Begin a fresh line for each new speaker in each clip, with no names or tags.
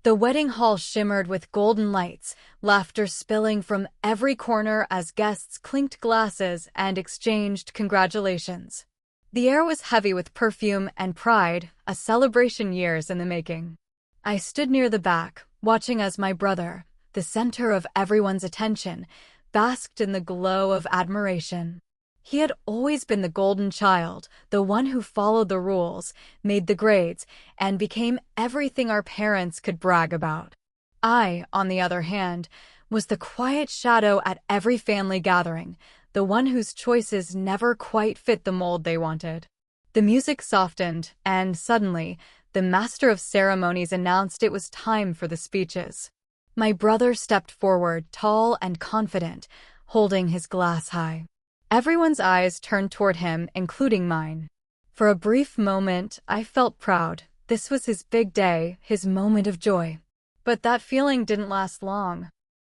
The wedding hall shimmered with golden lights, laughter spilling from every corner as guests clinked glasses and exchanged congratulations. The air was heavy with perfume and pride, a celebration years in the making. I stood near the back, watching as my brother, the center of everyone's attention, basked in the glow of admiration. He had always been the golden child, the one who followed the rules, made the grades, and became everything our parents could brag about. I, on the other hand, was the quiet shadow at every family gathering, the one whose choices never quite fit the mold they wanted. The music softened, and suddenly, the master of ceremonies announced it was time for the speeches. My brother stepped forward, tall and confident, holding his glass high. Everyone's eyes turned toward him, including mine. For a brief moment, I felt proud. This was his big day, his moment of joy. But that feeling didn't last long.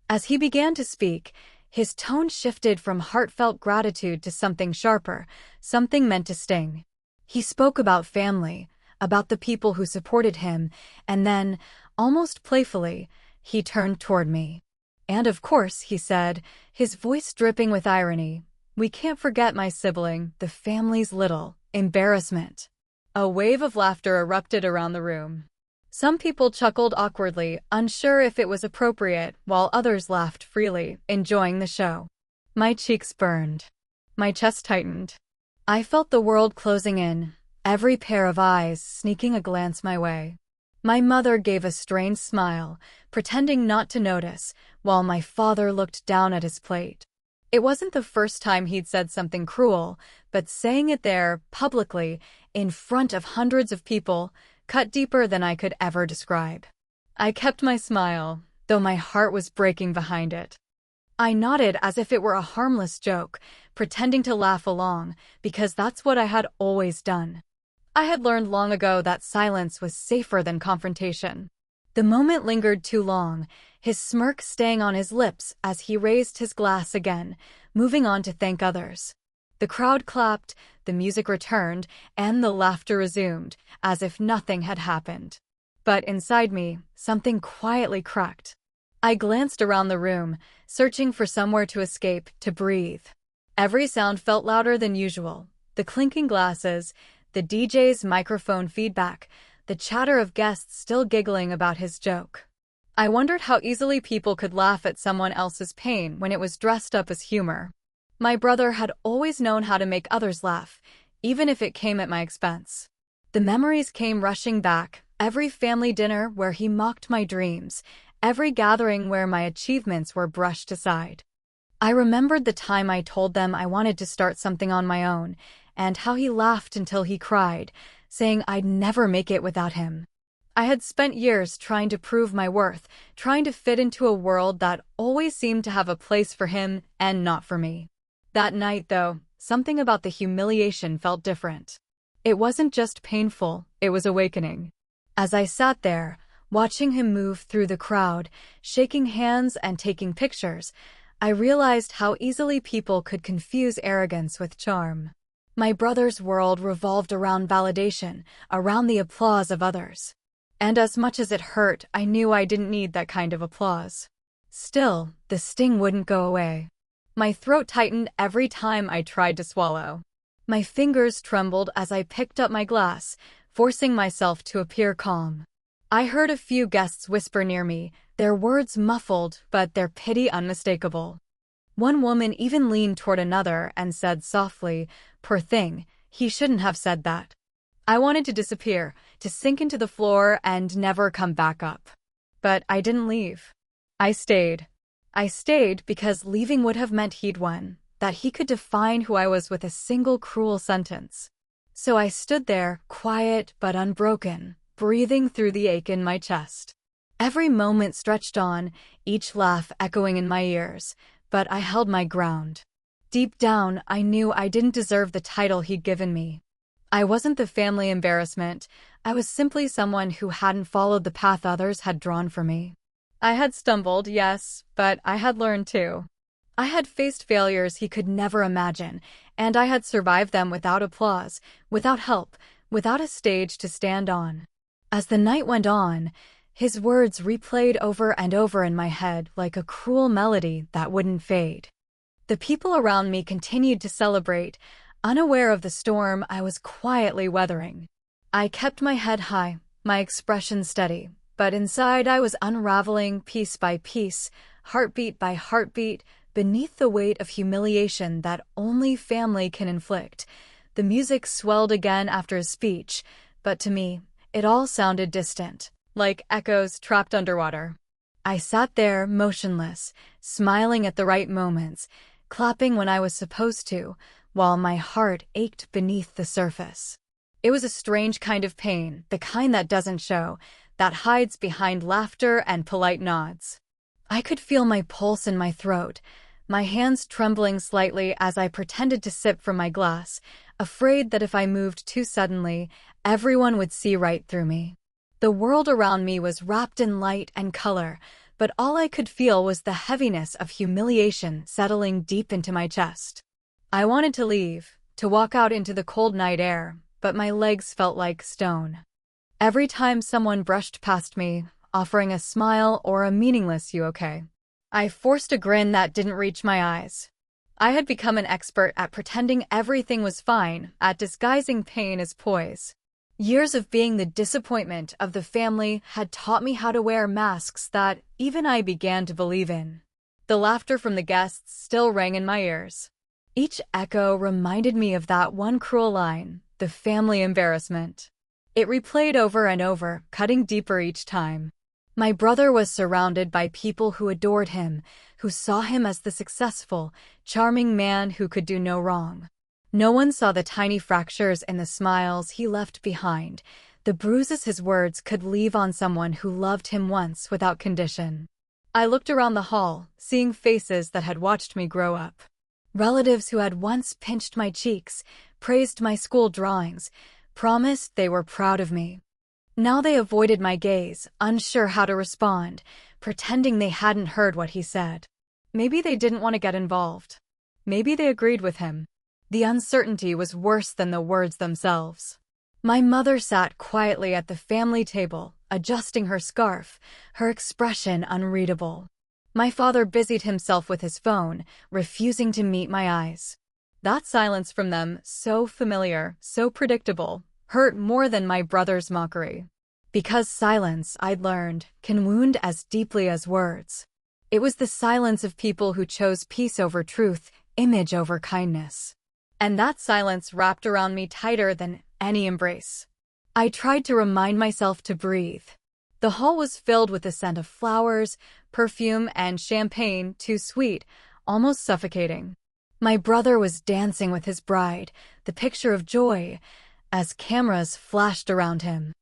As he began to speak, his tone shifted from heartfelt gratitude to something sharper, something meant to sting. He spoke about family, about the people who supported him, and then, almost playfully, he turned toward me. "And of course," he said, his voice dripping with irony, "we can't forget my sibling, the family's little embarrassment." A wave of laughter erupted around the room. Some people chuckled awkwardly, unsure if it was appropriate, while others laughed freely, enjoying the show. My cheeks burned. My chest tightened. I felt the world closing in, every pair of eyes sneaking a glance my way. My mother gave a strained smile, pretending not to notice, while my father looked down at his plate. It wasn't the first time he'd said something cruel, but saying it there, publicly, in front of hundreds of people, cut deeper than I could ever describe. I kept my smile, though my heart was breaking behind it. I nodded as if it were a harmless joke, pretending to laugh along, because that's what I had always done. I had learned long ago that silence was safer than confrontation. The moment lingered too long, his smirk staying on his lips as he raised his glass again, moving on to thank others. The crowd clapped, the music returned, and the laughter resumed, as if nothing had happened. But inside me, something quietly cracked. I glanced around the room, searching for somewhere to escape, to breathe. Every sound felt louder than usual. The clinking glasses, the DJ's microphone feedback, the chatter of guests still giggling about his joke. I wondered how easily people could laugh at someone else's pain when it was dressed up as humor. My brother had always known how to make others laugh, even if it came at my expense. The memories came rushing back, every family dinner where he mocked my dreams, every gathering where my achievements were brushed aside. I remembered the time I told them I wanted to start something on my own, and how he laughed until he cried, saying I'd never make it without him. I had spent years trying to prove my worth, trying to fit into a world that always seemed to have a place for him and not for me. That night, though, something about the humiliation felt different. It wasn't just painful, it was awakening. As I sat there, watching him move through the crowd, shaking hands and taking pictures, I realized how easily people could confuse arrogance with charm. My brother's world revolved around validation, around the applause of others. And as much as it hurt, I knew I didn't need that kind of applause. Still, the sting wouldn't go away. My throat tightened every time I tried to swallow. My fingers trembled as I picked up my glass, forcing myself to appear calm. I heard a few guests whisper near me, their words muffled but their pity unmistakable. One woman even leaned toward another and said softly, "Poor thing, he shouldn't have said that." I wanted to disappear, to sink into the floor and never come back up. But I didn't leave. I stayed. I stayed because leaving would have meant he'd won, that he could define who I was with a single cruel sentence. So I stood there, quiet but unbroken, breathing through the ache in my chest. Every moment stretched on, each laugh echoing in my ears, but I held my ground. Deep down, I knew I didn't deserve the title he'd given me. I wasn't the family embarrassment. I was simply someone who hadn't followed the path others had drawn for me. I had stumbled, yes, but I had learned too. I had faced failures he could never imagine, and I had survived them without applause, without help, without a stage to stand on. As the night went on, His words replayed over and over in my head like a cruel melody that wouldn't fade. The people around me continued to celebrate, unaware of the storm I was quietly weathering. I kept my head high, my expression steady, but inside I was unraveling piece by piece, heartbeat by heartbeat, beneath the weight of humiliation that only family can inflict. The music swelled again after his speech, but to me, it all sounded distant, like echoes trapped underwater. I sat there, motionless, smiling at the right moments, clapping when I was supposed to, while my heart ached beneath the surface. It was a strange kind of pain, the kind that doesn't show, that hides behind laughter and polite nods. I could feel my pulse in my throat, my hands trembling slightly as I pretended to sip from my glass, afraid that if I moved too suddenly, everyone would see right through me. The world around me was wrapped in light and color, but all I could feel was the heaviness of humiliation settling deep into my chest. I wanted to leave, to walk out into the cold night air, but my legs felt like stone. Every time someone brushed past me, offering a smile or a meaningless "you okay?" I forced a grin that didn't reach my eyes. I had become an expert at pretending everything was fine, at disguising pain as poise. Years of being the disappointment of the family had taught me how to wear masks that even I began to believe in. The laughter from the guests still rang in my ears. Each echo reminded me of that one cruel line, the family embarrassment. It replayed over and over, cutting deeper each time. My brother was surrounded by people who adored him, who saw him as the successful, charming man who could do no wrong. No one saw the tiny fractures in the smiles he left behind, the bruises his words could leave on someone who loved him once without condition. I looked around the hall, seeing faces that had watched me grow up. Relatives who had once pinched my cheeks, praised my school drawings, promised they were proud of me. Now they avoided my gaze, unsure how to respond, pretending they hadn't heard what he said. Maybe they didn't want to get involved. Maybe they agreed with him. The uncertainty was worse than the words themselves. My mother sat quietly at the family table, adjusting her scarf, her expression unreadable. My father busied himself with his phone, refusing to meet my eyes. That silence from them, so familiar, so predictable, hurt more than my brother's mockery. Because silence, I'd learned, can wound as deeply as words. It was the silence of people who chose peace over truth, image over kindness. And that silence wrapped around me tighter than any embrace. I tried to remind myself to breathe. The hall was filled with the scent of flowers, perfume, and champagne, too sweet, almost suffocating. My brother was dancing with his bride, the picture of joy, as cameras flashed around him.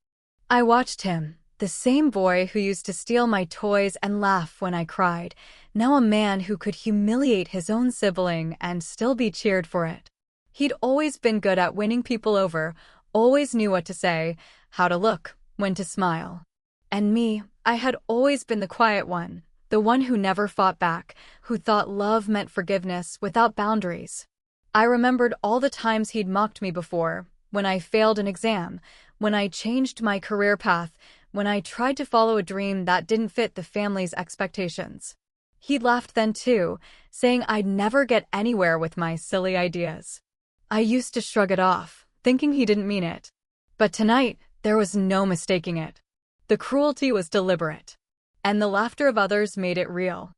I watched him, the same boy who used to steal my toys and laugh when I cried, now a man who could humiliate his own sibling and still be cheered for it. He'd always been good at winning people over, always knew what to say, how to look, when to smile. And me, I had always been the quiet one, the one who never fought back, who thought love meant forgiveness without boundaries. I remembered all the times he'd mocked me before, when I failed an exam, when I changed my career path, when I tried to follow a dream that didn't fit the family's expectations. He'd laughed then too, saying I'd never get anywhere with my silly ideas. I used to shrug it off, thinking he didn't mean it. But tonight, there was no mistaking it. The cruelty was deliberate, and the laughter of others made it real.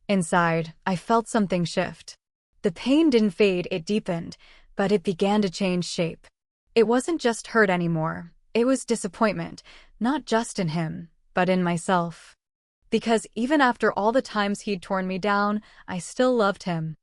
Inside, I felt something shift. The pain didn't fade, it deepened, but it began to change shape. It wasn't just hurt anymore, it was disappointment, not just in him, but in myself. Because even after all the times he'd torn me down, I still loved him.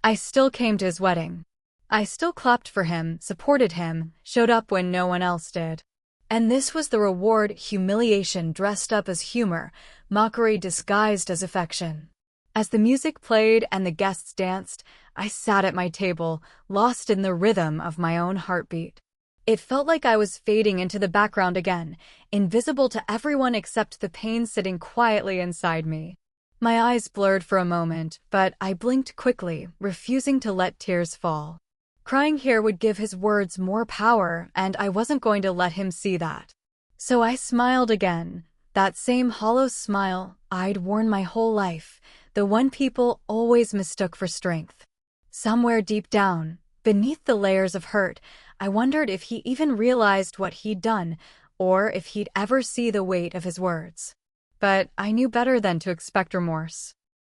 I still came to his wedding. I still clapped for him, supported him, showed up when no one else did. And this was the reward: humiliation dressed up as humor, mockery disguised as affection. As the music played and the guests danced, I sat at my table, lost in the rhythm of my own heartbeat. It felt like I was fading into the background again, invisible to everyone except the pain sitting quietly inside me. My eyes blurred for a moment, but I blinked quickly, refusing to let tears fall. Crying here would give his words more power, and I wasn't going to let him see that. So I smiled again, That same hollow smile I'd worn my whole life, the one people always mistook for strength. Somewhere deep down, beneath the layers of hurt, I wondered if he even realized what he'd done, or if he'd ever see the weight of his words. But I knew better than to expect remorse.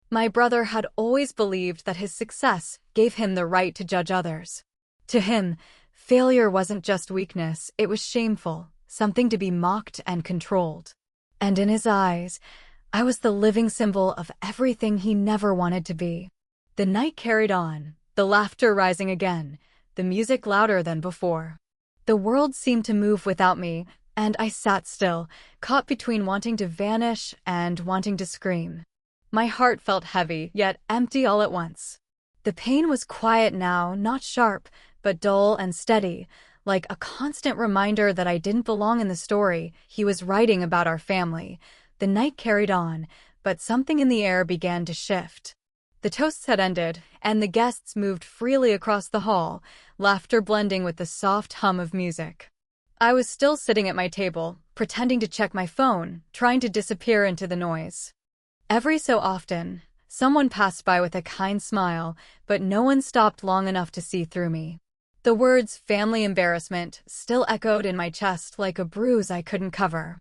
My brother had always believed that his success gave him the right to judge others. To him, failure wasn't just weakness, it was shameful, something to be mocked and controlled. And in his eyes, I was the living symbol of everything he never wanted to be. The night carried on, the laughter rising again, the music louder than before. The world seemed to move without me, and I sat still, caught between wanting to vanish and wanting to scream. My heart felt heavy, yet empty all at once. The pain was quiet now, not sharp, but dull and steady, like a constant reminder that I didn't belong in the story he was writing about our family. The night carried on, but something in the air began to shift. The toasts had ended, and the guests moved freely across the hall, laughter blending with the soft hum of music. I was still sitting at my table, pretending to check my phone, trying to disappear into the noise. Every so often, someone passed by with a kind smile, but no one stopped long enough to see through me. The words "family embarrassment" still echoed in my chest like a bruise I couldn't cover.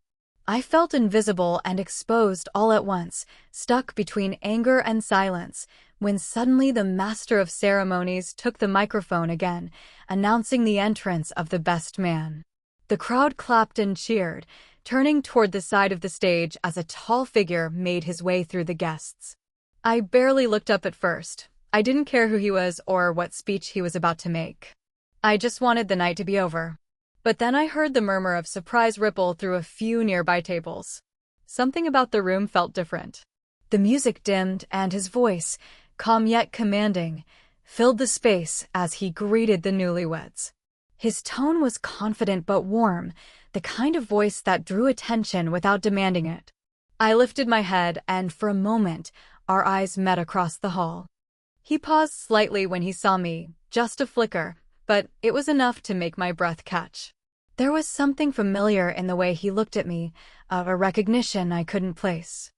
I felt invisible and exposed all at once, stuck between anger and silence, when suddenly the master of ceremonies took the microphone again, announcing the entrance of the best man. The crowd clapped and cheered, turning toward the side of the stage as a tall figure made his way through the guests. I barely looked up at first. I didn't care who he was or what speech he was about to make. I just wanted the night to be over. But then I heard the murmur of surprise ripple through a few nearby tables. Something about the room felt different. The music dimmed, and his voice, calm yet commanding, filled the space as he greeted the newlyweds. His tone was confident but warm, the kind of voice that drew attention without demanding it. I lifted my head, and for a moment, our eyes met across the hall. He paused slightly when he saw me, just a flicker, but it was enough to make my breath catch. There was something familiar in the way he looked at me, a recognition I couldn't place.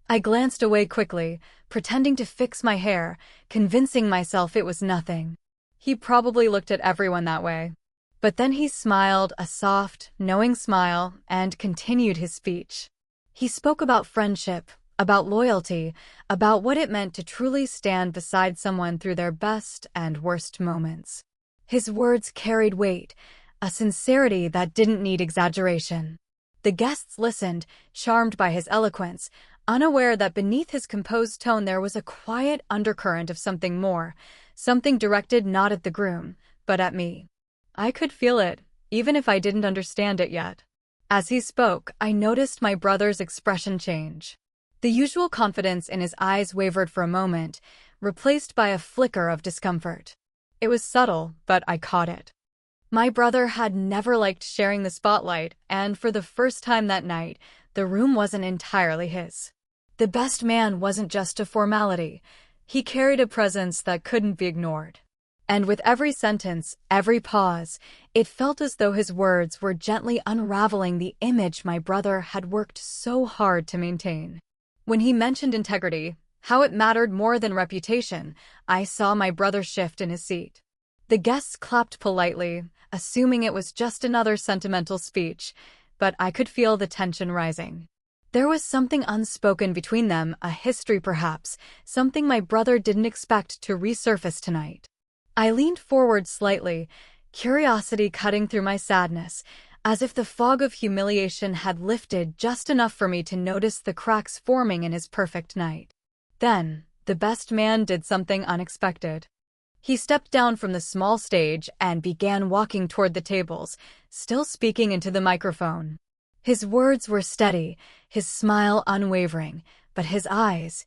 I glanced away quickly, pretending to fix my hair, convincing myself it was nothing. He probably looked at everyone that way. But then he smiled, a soft, knowing smile, and continued his speech. He spoke about friendship, about loyalty, about what it meant to truly stand beside someone through their best and worst moments. His words carried weight, a sincerity that didn't need exaggeration. The guests listened, charmed by his eloquence, unaware that beneath his composed tone there was a quiet undercurrent of something more, something directed not at the groom, but at me. I could feel it, even if I didn't understand it yet. As he spoke, I noticed my brother's expression change. The usual confidence in his eyes wavered for a moment, replaced by a flicker of discomfort. It was subtle, but I caught it. My brother had never liked sharing the spotlight, and for the first time that night, the room wasn't entirely his. The best man wasn't just a formality. He carried a presence that couldn't be ignored. And with every sentence, every pause, it felt as though his words were gently unraveling the image my brother had worked so hard to maintain. When he mentioned integrity, how it mattered more than reputation, I saw my brother shift in his seat. The guests clapped politely, assuming it was just another sentimental speech, but I could feel the tension rising. There was something unspoken between them, a history perhaps, something my brother didn't expect to resurface tonight. I leaned forward slightly, curiosity cutting through my sadness, as if the fog of humiliation had lifted just enough for me to notice the cracks forming in his perfect night. Then, the best man did something unexpected. He stepped down from the small stage and began walking toward the tables, still speaking into the microphone. His words were steady, his smile unwavering, but his eyes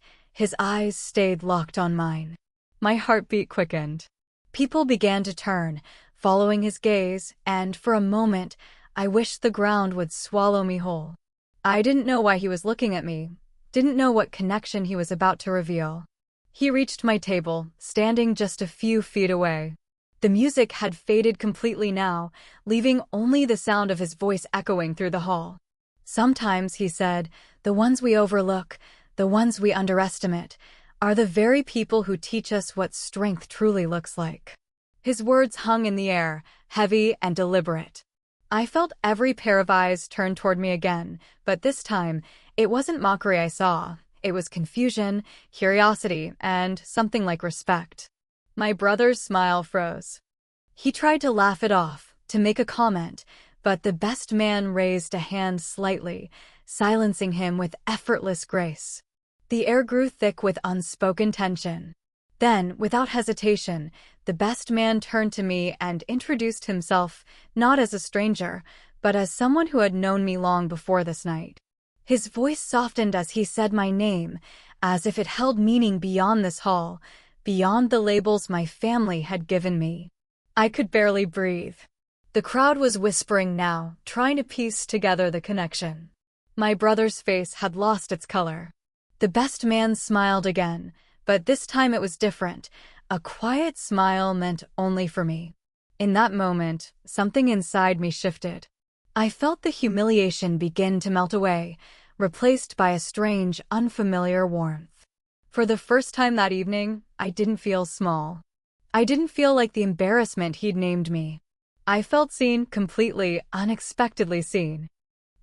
stayed locked on mine. My heartbeat quickened. People began to turn, following his gaze, and for a moment, I wished the ground would swallow me whole. I didn't know why he was looking at me, didn't know what connection he was about to reveal. He reached my table, standing just a few feet away. The music had faded completely now, leaving only the sound of his voice echoing through the hall. Sometimes, he said, the ones we overlook, the ones we underestimate, are the very people who teach us what strength truly looks like. His words hung in the air, heavy and deliberate. I felt every pair of eyes turn toward me again, but this time, it wasn't mockery I saw. It was confusion, curiosity, and something like respect. My brother's smile froze. He tried to laugh it off, to make a comment, but the best man raised a hand slightly, silencing him with effortless grace. The air grew thick with unspoken tension. Then, without hesitation, the best man turned to me and introduced himself, not as a stranger, but as someone who had known me long before this night. His voice softened as he said my name, as if it held meaning beyond this hall, beyond the labels my family had given me. I could barely breathe. The crowd was whispering now, trying to piece together the connection. My brother's face had lost its color. The best man smiled again, but this time it was different. A quiet smile meant only for me. In that moment, something inside me shifted. I felt the humiliation begin to melt away, replaced by a strange, unfamiliar warmth. For the first time that evening, I didn't feel small. I didn't feel like the embarrassment he'd named me. I felt seen, completely, unexpectedly seen.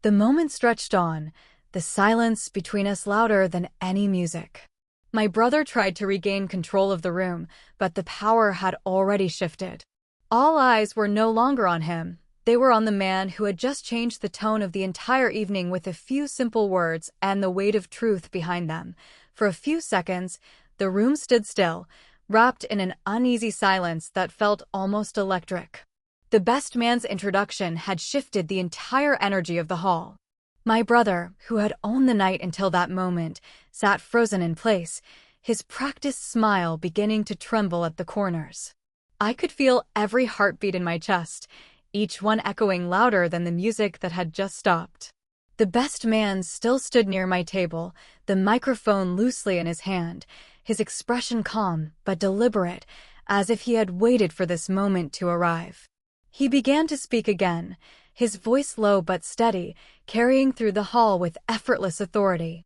The moment stretched on, the silence between us louder than any music. My brother tried to regain control of the room, but the power had already shifted. All eyes were no longer on him. They were on the man who had just changed the tone of the entire evening with a few simple words and the weight of truth behind them. For a few seconds, the room stood still, wrapped in an uneasy silence that felt almost electric. The best man's introduction had shifted the entire energy of the hall. My brother, who had owned the night until that moment, sat frozen in place, his practiced smile beginning to tremble at the corners. I could feel every heartbeat in my chest, each one echoing louder than the music that had just stopped. The best man still stood near my table, the microphone loosely in his hand, his expression calm but deliberate, as if he had waited for this moment to arrive. He began to speak again, his voice low but steady, carrying through the hall with effortless authority.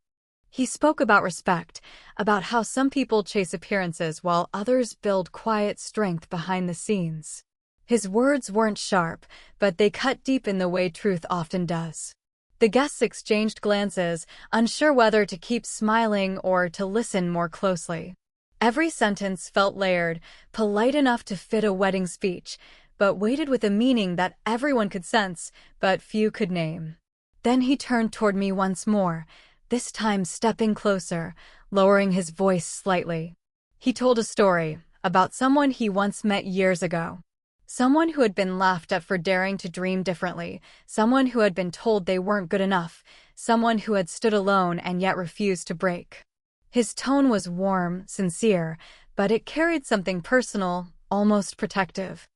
He spoke about respect, about how some people chase appearances while others build quiet strength behind the scenes. His words weren't sharp, but they cut deep in the way truth often does. The guests exchanged glances, unsure whether to keep smiling or to listen more closely. Every sentence felt layered, polite enough to fit a wedding speech, but weighted with a meaning that everyone could sense, but few could name. Then he turned toward me once more, this time stepping closer, lowering his voice slightly. He told a story about someone he once met years ago. Someone who had been laughed at for daring to dream differently, someone who had been told they weren't good enough, someone who had stood alone and yet refused to break. His tone was warm, sincere, but it carried something personal, almost protective.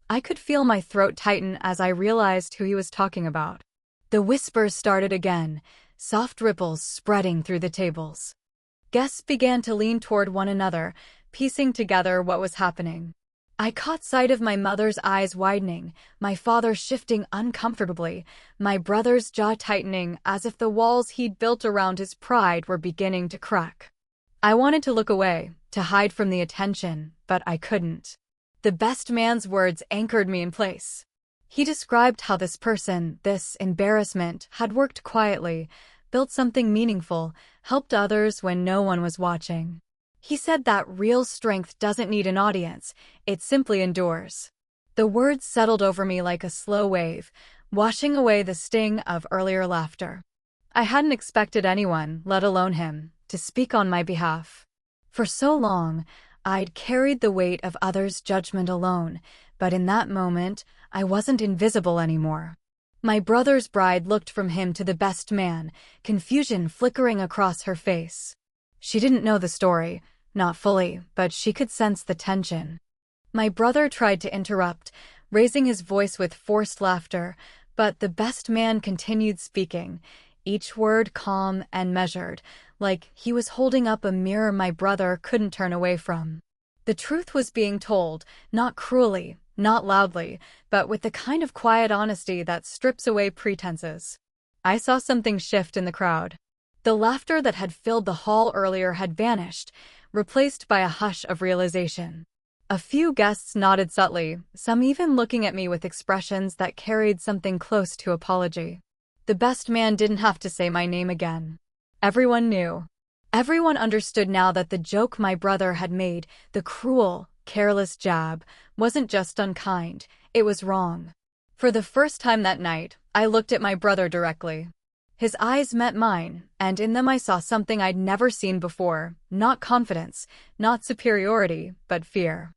I could feel my throat tighten as I realized who he was talking about. The whispers started again, soft ripples spreading through the tables. Guests began to lean toward one another, piecing together what was happening. I caught sight of my mother's eyes widening, my father shifting uncomfortably, my brother's jaw tightening as if the walls he'd built around his pride were beginning to crack. I wanted to look away, to hide from the attention, but I couldn't. The best man's words anchored me in place. He described how this person, this embarrassment, had worked quietly, built something meaningful, helped others when no one was watching. He said that real strength doesn't need an audience, it simply endures. The words settled over me like a slow wave, washing away the sting of earlier laughter. I hadn't expected anyone, let alone him, to speak on my behalf. For so long, I'd carried the weight of others' judgment alone, but in that moment, I wasn't invisible anymore. My brother's bride looked from him to the best man, confusion flickering across her face. She didn't know the story, not fully, but she could sense the tension. My brother tried to interrupt, raising his voice with forced laughter, but the best man continued speaking, each word calm and measured, like he was holding up a mirror my brother couldn't turn away from. The truth was being told, not cruelly, not loudly, but with the kind of quiet honesty that strips away pretenses. I saw something shift in the crowd. The laughter that had filled the hall earlier had vanished, replaced by a hush of realization. A few guests nodded subtly, some even looking at me with expressions that carried something close to apology. The best man didn't have to say my name again. Everyone knew. Everyone understood now that the joke my brother had made, the cruel, careless jab, wasn't just unkind, it was wrong. For the first time that night, I looked at my brother directly. His eyes met mine, and in them I saw something I'd never seen before, not confidence, not superiority, but fear.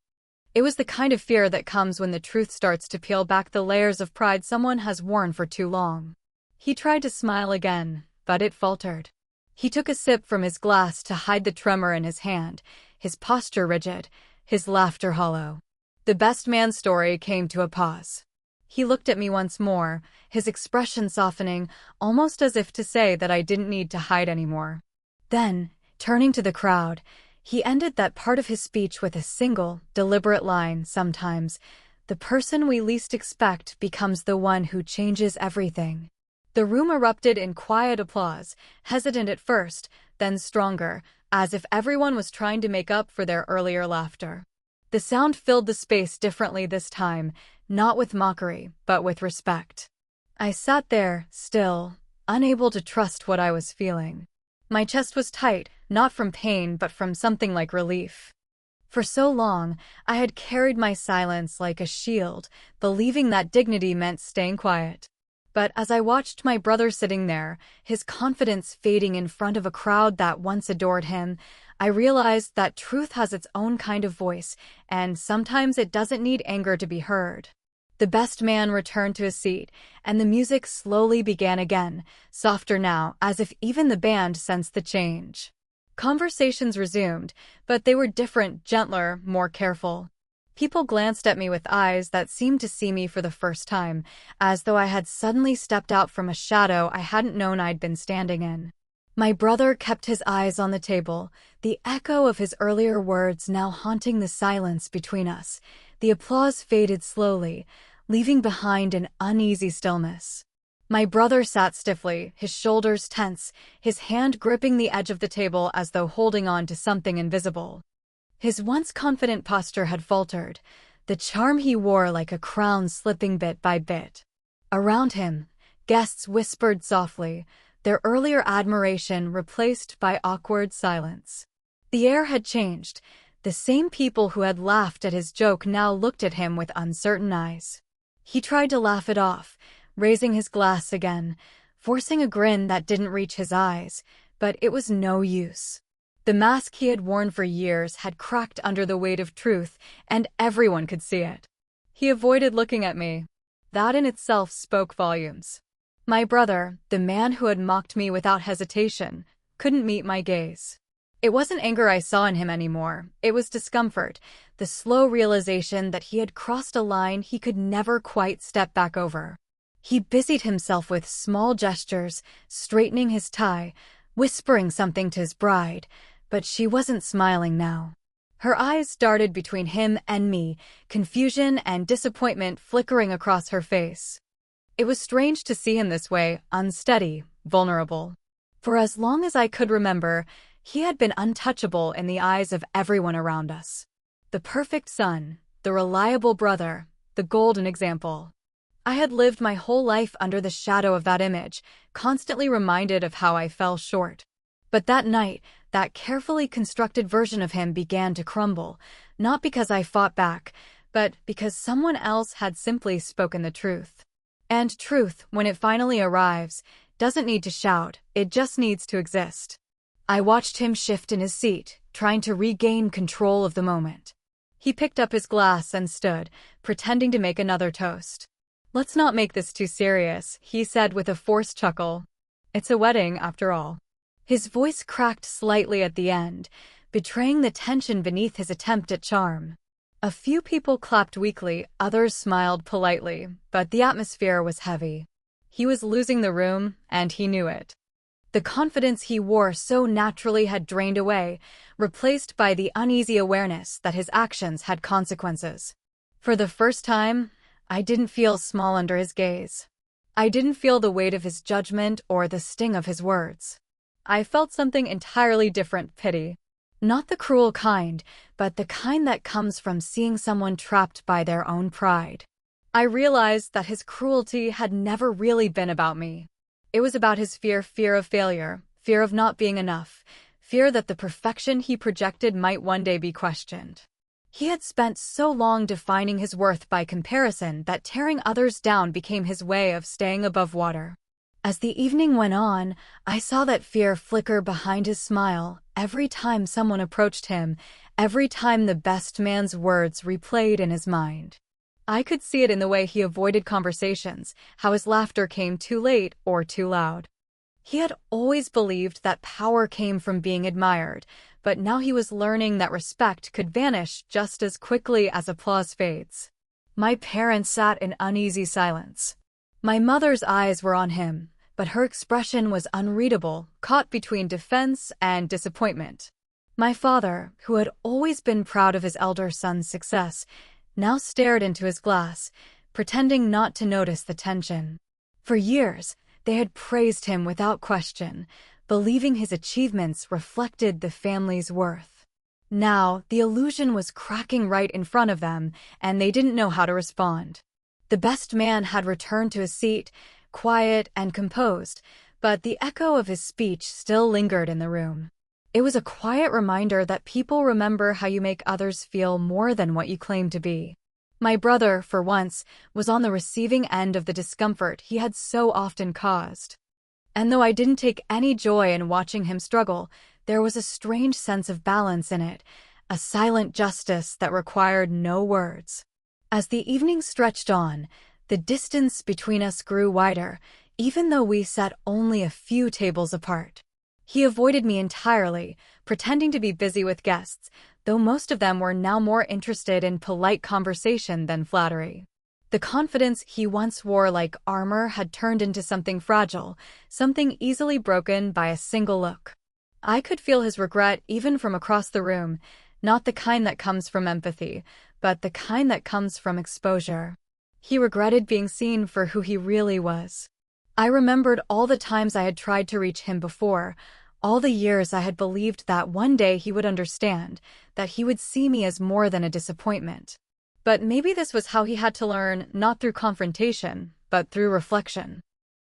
It was the kind of fear that comes when the truth starts to peel back the layers of pride someone has worn for too long. He tried to smile again, but it faltered. He took a sip from his glass to hide the tremor in his hand, his posture rigid, his laughter hollow. The best man's story came to a pause. He looked at me once more, his expression softening, almost as if to say that I didn't need to hide anymore. Then, turning to the crowd, he ended that part of his speech with a single, deliberate line. Sometimes, the person we least expect becomes the one who changes everything. The room erupted in quiet applause, hesitant at first, then stronger, as if everyone was trying to make up for their earlier laughter. The sound filled the space differently this time, not with mockery, but with respect. I sat there, still, unable to trust what I was feeling. My chest was tight, not from pain but from something like relief. For so long, I had carried my silence like a shield, believing that dignity meant staying quiet. But as I watched my brother sitting there, his confidence fading in front of a crowd that once adored him, I realized that truth has its own kind of voice, and sometimes it doesn't need anger to be heard. The best man returned to his seat, and the music slowly began again, softer now, as if even the band sensed the change. Conversations resumed, but they were different, gentler, more careful. People glanced at me with eyes that seemed to see me for the first time, as though I had suddenly stepped out from a shadow I hadn't known I'd been standing in. My brother kept his eyes on the table, the echo of his earlier words now haunting the silence between us. The applause faded slowly, leaving behind an uneasy stillness. My brother sat stiffly, his shoulders tense, his hand gripping the edge of the table as though holding on to something invisible. His once confident posture had faltered, the charm he wore like a crown slipping bit by bit. Around him, guests whispered softly, their earlier admiration replaced by awkward silence. The air had changed. The same people who had laughed at his joke now looked at him with uncertain eyes. He tried to laugh it off, raising his glass again, forcing a grin that didn't reach his eyes, but it was no use. The mask he had worn for years had cracked under the weight of truth, and everyone could see it. He avoided looking at me. That in itself spoke volumes. My brother, the man who had mocked me without hesitation, couldn't meet my gaze. It wasn't anger I saw in him anymore, it was discomfort, the slow realization that he had crossed a line he could never quite step back over. He busied himself with small gestures, straightening his tie, whispering something to his bride, but she wasn't smiling now. Her eyes darted between him and me, confusion and disappointment flickering across her face. It was strange to see him this way, unsteady, vulnerable. For as long as I could remember, he had been untouchable in the eyes of everyone around us. The perfect son, the reliable brother, the golden example. I had lived my whole life under the shadow of that image, constantly reminded of how I fell short. But that night, that carefully constructed version of him began to crumble, not because I fought back, but because someone else had simply spoken the truth. And truth, when it finally arrives, doesn't need to shout, it just needs to exist. I watched him shift in his seat, trying to regain control of the moment. He picked up his glass and stood, pretending to make another toast. "Let's not make this too serious," he said with a forced chuckle. "It's a wedding, after all." His voice cracked slightly at the end, betraying the tension beneath his attempt at charm. A few people clapped weakly, others smiled politely, but the atmosphere was heavy. He was losing the room, and he knew it. The confidence he wore so naturally had drained away, replaced by the uneasy awareness that his actions had consequences. For the first time, I didn't feel small under his gaze. I didn't feel the weight of his judgment or the sting of his words. I felt something entirely different: pity. Not the cruel kind, but the kind that comes from seeing someone trapped by their own pride. I realized that his cruelty had never really been about me. It was about his fear of failure, fear of not being enough, fear that the perfection he projected might one day be questioned. He had spent so long defining his worth by comparison that tearing others down became his way of staying above water. As the evening went on, I saw that fear flicker behind his smile every time someone approached him, every time the best man's words replayed in his mind. I could see it in the way he avoided conversations, how his laughter came too late or too loud. He had always believed that power came from being admired, but now he was learning that respect could vanish just as quickly as applause fades. My parents sat in uneasy silence. My mother's eyes were on him, but her expression was unreadable, caught between defense and disappointment. My father, who had always been proud of his elder son's success, now stared into his glass, pretending not to notice the tension. For years, they had praised him without question, believing his achievements reflected the family's worth. Now, the illusion was cracking right in front of them, and they didn't know how to respond. The best man had returned to his seat, quiet and composed, but the echo of his speech still lingered in the room. It was a quiet reminder that people remember how you make others feel more than what you claim to be. My brother, for once, was on the receiving end of the discomfort he had so often caused. And though I didn't take any joy in watching him struggle, there was a strange sense of balance in it, a silent justice that required no words. As the evening stretched on, the distance between us grew wider, even though we sat only a few tables apart. He avoided me entirely, pretending to be busy with guests, though most of them were now more interested in polite conversation than flattery. The confidence he once wore like armor had turned into something fragile, something easily broken by a single look. I could feel his regret even from across the room, not the kind that comes from empathy, but the kind that comes from exposure. He regretted being seen for who he really was. I remembered all the times I had tried to reach him before, all the years I had believed that one day he would understand, that he would see me as more than a disappointment. But maybe this was how he had to learn, not through confrontation, but through reflection.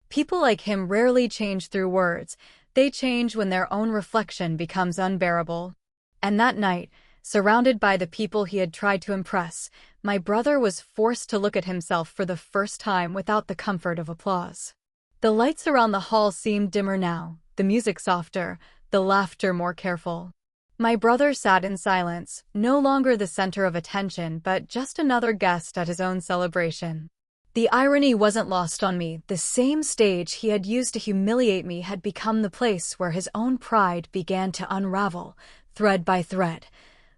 People like him rarely change through words, they change when their own reflection becomes unbearable. And that night, surrounded by the people he had tried to impress, my brother was forced to look at himself for the first time without the comfort of applause. The lights around the hall seemed dimmer now, the music softer, the laughter more careful. My brother sat in silence, no longer the center of attention but just another guest at his own celebration. The irony wasn't lost on me. The same stage he had used to humiliate me had become the place where his own pride began to unravel, thread by thread.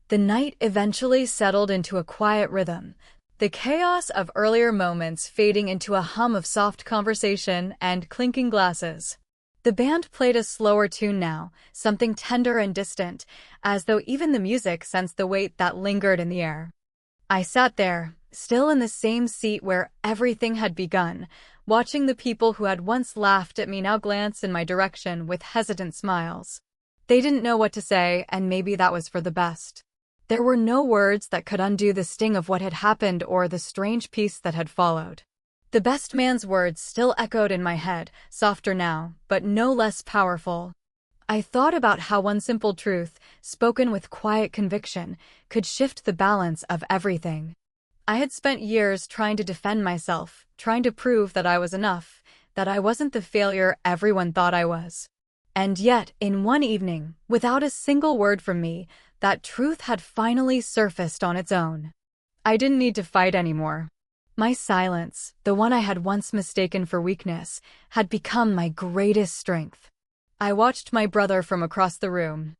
The night eventually settled into a quiet rhythm, the chaos of earlier moments fading into a hum of soft conversation and clinking glasses. The band played a slower tune now, something tender and distant, as though even the music sensed the weight that lingered in the air. I sat there, still in the same seat where everything had begun, watching the people who had once laughed at me now glance in my direction with hesitant smiles. They didn't know what to say, and maybe that was for the best. There were no words that could undo the sting of what had happened or the strange peace that had followed. The best man's words still echoed in my head, softer now, but no less powerful. I thought about how one simple truth, spoken with quiet conviction, could shift the balance of everything. I had spent years trying to defend myself, trying to prove that I was enough, that I wasn't the failure everyone thought I was. And yet, in one evening, without a single word from me, that truth had finally surfaced on its own. I didn't need to fight anymore. My silence, the one I had once mistaken for weakness, had become my greatest strength. I watched my brother from across the room.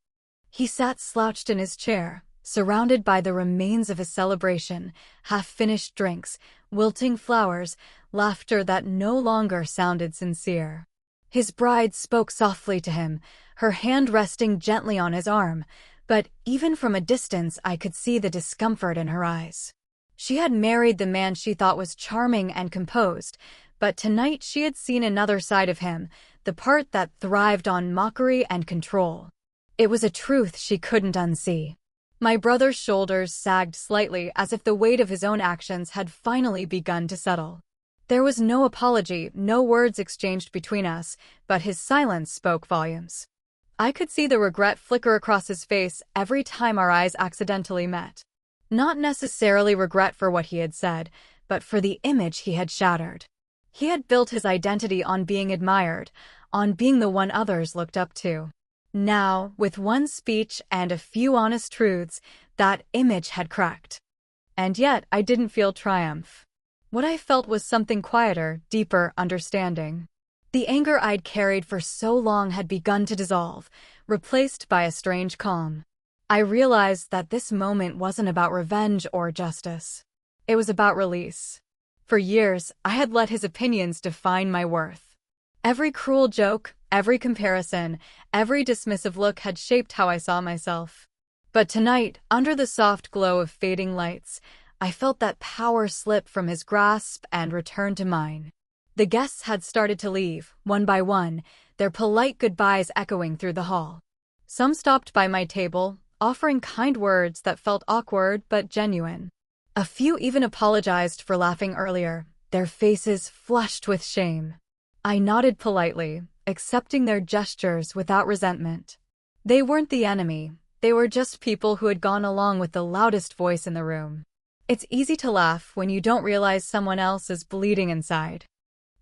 He sat slouched in his chair, surrounded by the remains of his celebration, half-finished drinks, wilting flowers, laughter that no longer sounded sincere. His bride spoke softly to him, her hand resting gently on his arm, but even from a distance I could see the discomfort in her eyes. She had married the man she thought was charming and composed, But tonight she had seen another side of him, the part that thrived on mockery and control. It was a truth she couldn't unsee. My brother's shoulders sagged slightly as if the weight of his own actions had finally begun to settle. There was no apology, no words exchanged between us, but his silence spoke volumes. I could see the regret flicker across his face every time our eyes accidentally met. Not necessarily regret for what he had said, but for the image he had shattered. He had built his identity on being admired, on being the one others looked up to. Now, with one speech and a few honest truths, that image had cracked. And yet, I didn't feel triumph. What I felt was something quieter, deeper understanding. The anger I'd carried for so long had begun to dissolve, replaced by a strange calm. I realized that this moment wasn't about revenge or justice. It was about release. For years, I had let his opinions define my worth. Every cruel joke, every comparison, every dismissive look had shaped how I saw myself. But tonight, under the soft glow of fading lights, I felt that power slip from his grasp and return to mine. The guests had started to leave, one by one, their polite goodbyes echoing through the hall. Some stopped by my table, offering kind words that felt awkward but genuine. A few even apologized for laughing earlier, their faces flushed with shame. I nodded politely, accepting their gestures without resentment. They weren't the enemy, they were just people who had gone along with the loudest voice in the room. It's easy to laugh when you don't realize someone else is bleeding inside.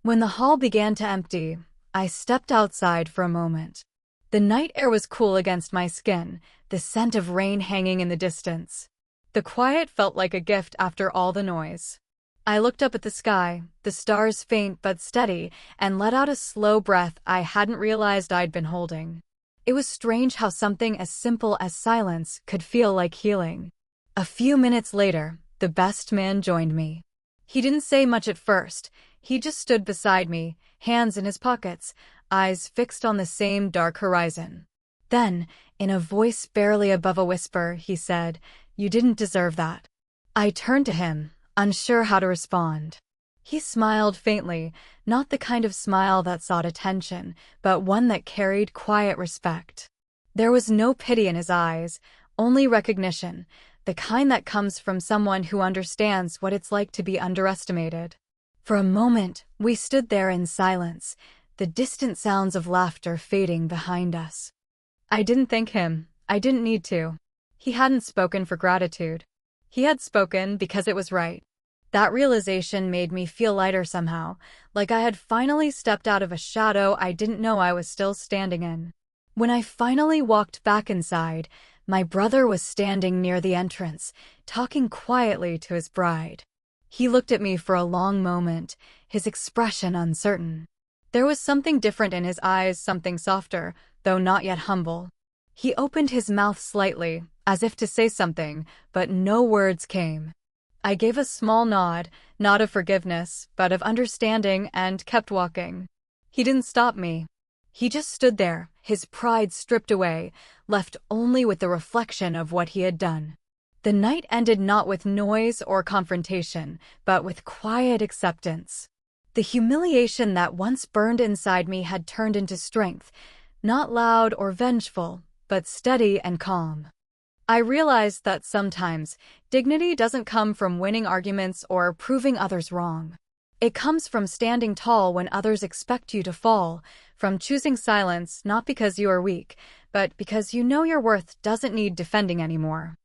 When the hall began to empty, I stepped outside for a moment. The night air was cool against my skin, the scent of rain hanging in the distance. The quiet felt like a gift after all the noise. I looked up at the sky, the stars faint but steady, and let out a slow breath I hadn't realized I'd been holding. It was strange how something as simple as silence could feel like healing. A few minutes later, the best man joined me. He didn't say much at first. He just stood beside me, hands in his pockets, eyes fixed on the same dark horizon. Then, in a voice barely above a whisper, he said, "You didn't deserve that." I turned to him, unsure how to respond. He smiled faintly, not the kind of smile that sought attention, but one that carried quiet respect. There was no pity in his eyes, only recognition, the kind that comes from someone who understands what it's like to be underestimated. For a moment, we stood there in silence, the distant sounds of laughter fading behind us. I didn't thank him. I didn't need to. He hadn't spoken for gratitude. He had spoken because it was right. That realization made me feel lighter somehow, like I had finally stepped out of a shadow I didn't know I was still standing in. When I finally walked back inside, my brother was standing near the entrance, talking quietly to his bride. He looked at me for a long moment, his expression uncertain. There was something different in his eyes, something softer, though not yet humble. He opened his mouth slightly, as if to say something, but no words came. I gave a small nod, not of forgiveness, but of understanding, and kept walking. He didn't stop me. He just stood there, his pride stripped away, left only with the reflection of what he had done. The night ended not with noise or confrontation, but with quiet acceptance. The humiliation that once burned inside me had turned into strength, not loud or vengeful, but steady and calm. I realized that sometimes dignity doesn't come from winning arguments or proving others wrong. It comes from standing tall when others expect you to fall, from choosing silence not because you are weak, but because you know your worth doesn't need defending anymore.